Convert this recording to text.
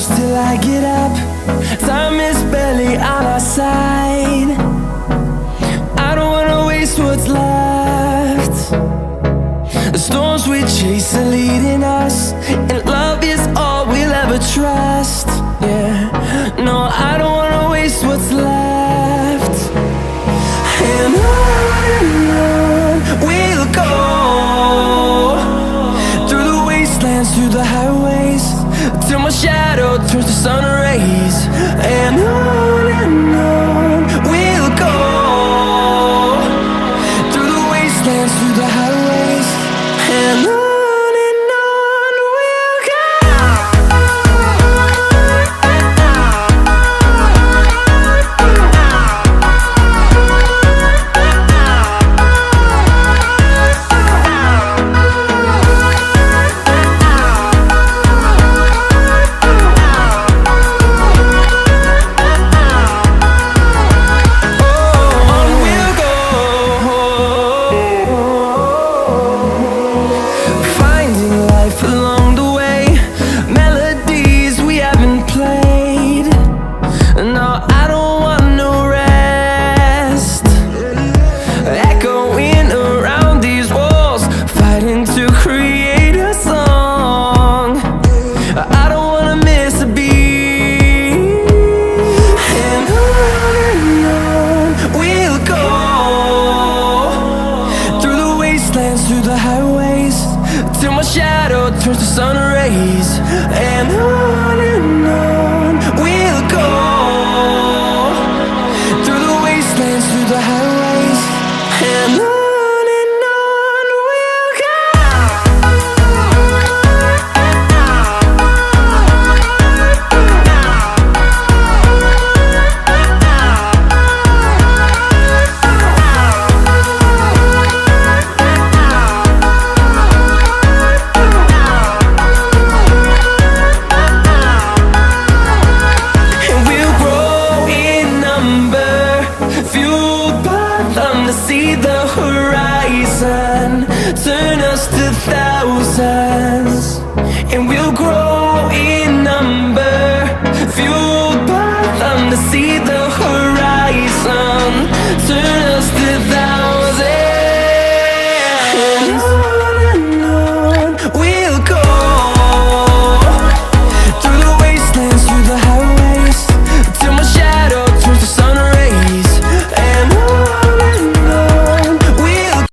close till I get up. Time is barely on our side. I don't wanna waste what's left. The storms we chase are leading us, and love is all we'll ever trust. Yeah, no, I don't wanna waste what's left. And on we'll go, through the wastelands, through the highways, till my shadow turns to sun rays. And on we'll go, through the wastelands, through the highways, and on we'll go. Through the highways, till my shadow turns to sun rays. And on we'll go, through the wastelands, through the highways, and on we'll go. To see the